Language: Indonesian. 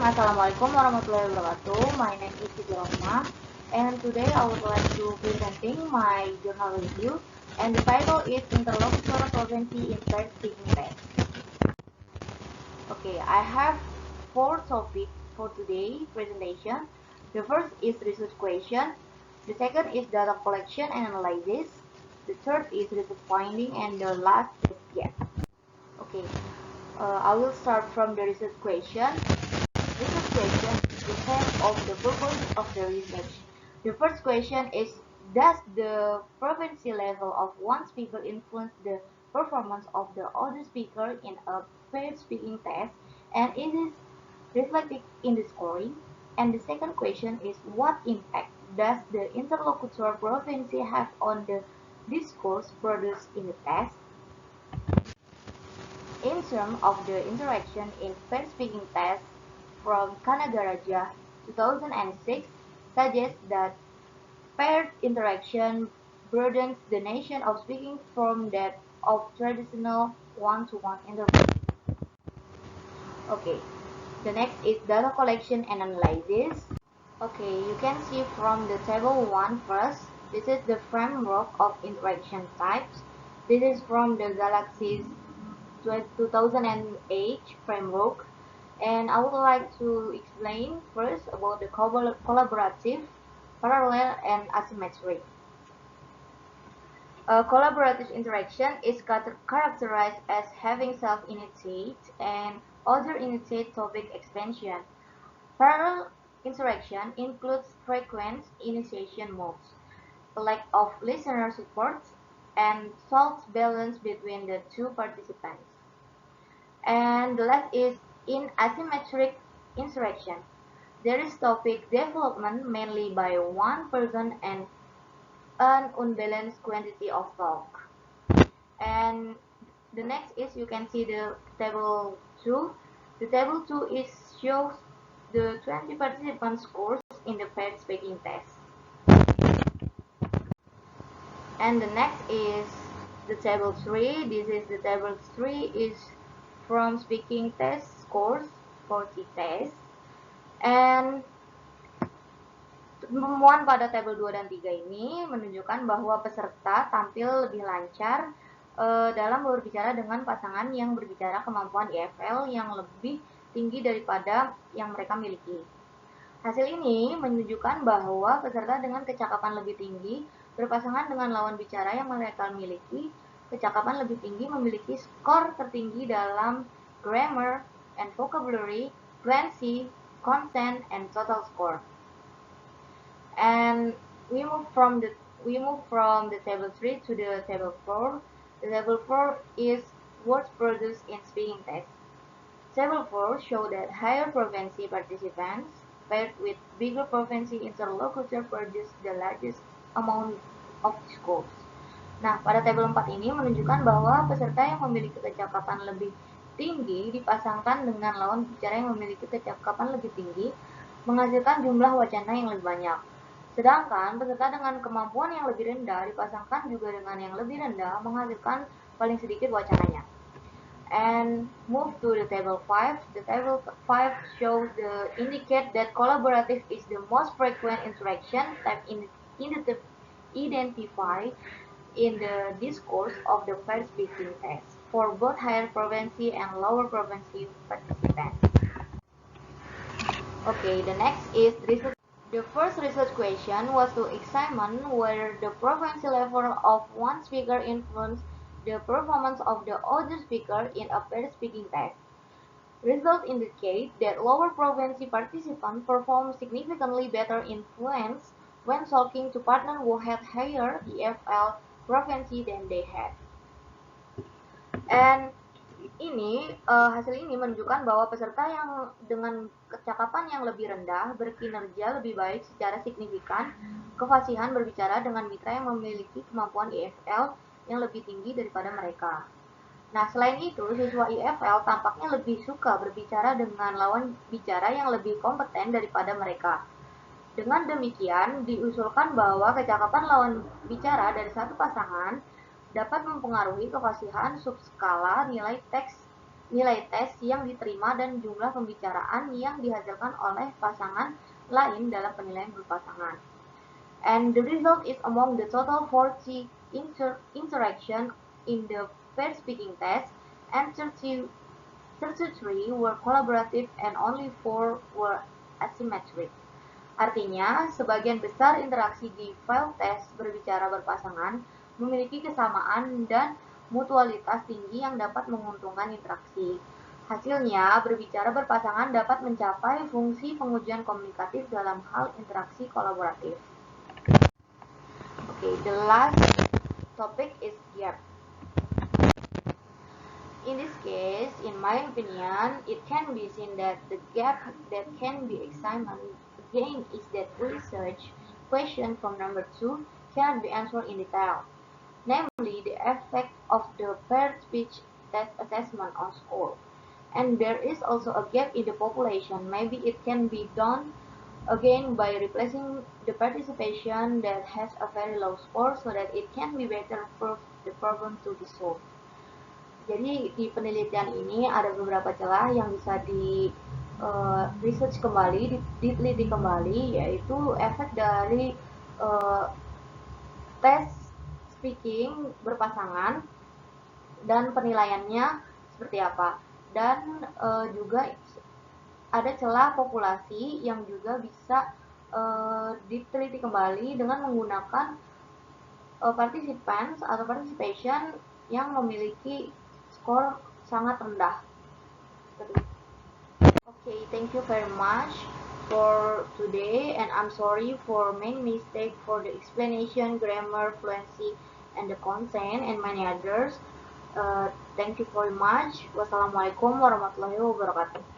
Assalamualaikum warahmatullahi wabarakatuh. My name is Siti Rosma, and today I would like to presenting my journal review, and the title is Interlocutor Fluency in Paired Speaking Test. Okay, I have 4 topics for today's presentation. The first is research question. The second is data collection and analysis. The third is research finding, and the last is guess. Okay, I will start from the research question. Research question is the set of the purpose of the research. The first question is, does the proficiency level of one speaker influence the performance of the other speaker in a paired speaking test, and is it reflected in the scoring? And the second question is, what impact does the interlocutor proficiency have on the discourse produced in the test? In terms of the interaction in paired speaking test, from Kanagaraja 2006 suggests that paired interaction broadens the notion of speaking from that of traditional one-to-one interview. Okay, the next is data collection and analysis. Okay, you can see from the table 1 first. This is the framework of interaction types. This is from the Galaxy 2008 framework. And I would like to explain first about the collaborative, parallel, and asymmetric. A collaborative interaction is characterized as having self-initiate and other-initiate topic expansion. Parallel interaction includes frequent initiation modes, a lack of listener support, and false balance between the two participants. And the last is in asymmetric interaction. There is topic development mainly by one person and an unbalanced quantity of talk. And the next is, you can see the table 2. The table 2 is shows the 20 participant scores in the paired speaking test. And the next is the table 3. This is the table 3 is from speaking test scores 40 test. And temuan pada tabel 2 dan 3 ini menunjukkan bahwa peserta tampil lebih lancar dalam berbicara dengan pasangan yang berbicara kemampuan EFL yang lebih tinggi daripada yang mereka miliki. Hasil ini menunjukkan bahwa peserta dengan kecakapan lebih tinggi berpasangan dengan lawan bicara yang mereka miliki kecakapan lebih tinggi memiliki skor tertinggi dalam grammar and vocabulary, fluency, content, and total score. And we move from the table 3 to the table 4. The table 4 is words produced in speaking test. Table 4 show that higher proficiency participants paired with bigger proficiency interlocutor produce the largest amount of scores. Nah, pada tabel 4 ini menunjukkan bahwa peserta yang memiliki kecakapan lebih tinggi dipasangkan dengan lawan bicara yang memiliki kecakapan lebih tinggi menghasilkan jumlah wacana yang lebih banyak. Sedangkan peserta dengan kemampuan yang lebih rendah dipasangkan juga dengan yang lebih rendah menghasilkan paling sedikit wacananya. And move to the table 5. The table 5 shows the indicate that collaborative is the most frequent interaction type identified in the discourse of the paired speaking test for both higher proficiency and lower proficiency participants. Okay, the next is research. The first research question was to examine whether the proficiency level of one speaker influenced the performance of the other speaker in a paired speaking test. Results indicate that lower proficiency participants perform significantly better in fluence when talking to partner who had higher EFL proficiency than they had. And hasil ini menunjukkan bahwa peserta yang dengan kecakapan yang lebih rendah berkinerja lebih baik secara signifikan kefasihan berbicara dengan mitra yang memiliki kemampuan EFL yang lebih tinggi daripada mereka. Nah, selain itu, siswa EFL tampaknya lebih suka berbicara dengan lawan bicara yang lebih kompeten daripada mereka. Dengan demikian, diusulkan bahwa kecakapan lawan bicara dari satu pasangan dapat mempengaruhi kefasihan subskala nilai teks nilai tes yang diterima dan jumlah pembicaraan yang dihasilkan oleh pasangan lain dalam penilaian berpasangan. And the result is among the total 40 interaction in the pair speaking test, and 33 were collaborative and only 4 were asymmetric. Artinya, sebagian besar interaksi di file tes berbicara berpasangan memiliki kesamaan dan mutualitas tinggi yang dapat menguntungkan interaksi. Hasilnya, berbicara berpasangan dapat mencapai fungsi pengujian komunikatif dalam hal interaksi kolaboratif. Okay, the last topic is gap. In this case, in my opinion, it can be seen that the gap that can be examined again is that research question from number 2 cannot be answered in detail, namely the effect of the paired speech test assessment on score. And there is also a gap in the population. Maybe it can be done again by replacing the participation that has a very low score so that it can be better prove the problem to be solved. Jadi di penelitian ini ada beberapa celah yang bisa di research kembali, diteliti kembali, yaitu efek dari tes speaking berpasangan dan penilaiannya seperti apa. Dan juga ada celah populasi yang juga bisa diteliti kembali dengan menggunakan participants atau participation yang memiliki skor sangat rendah. Okay, thank you very much for today, and I'm sorry for many mistakes for the explanation, grammar, fluency, and the content, and many others. Thank you very much. Wassalamualaikum warahmatullahi wabarakatuh.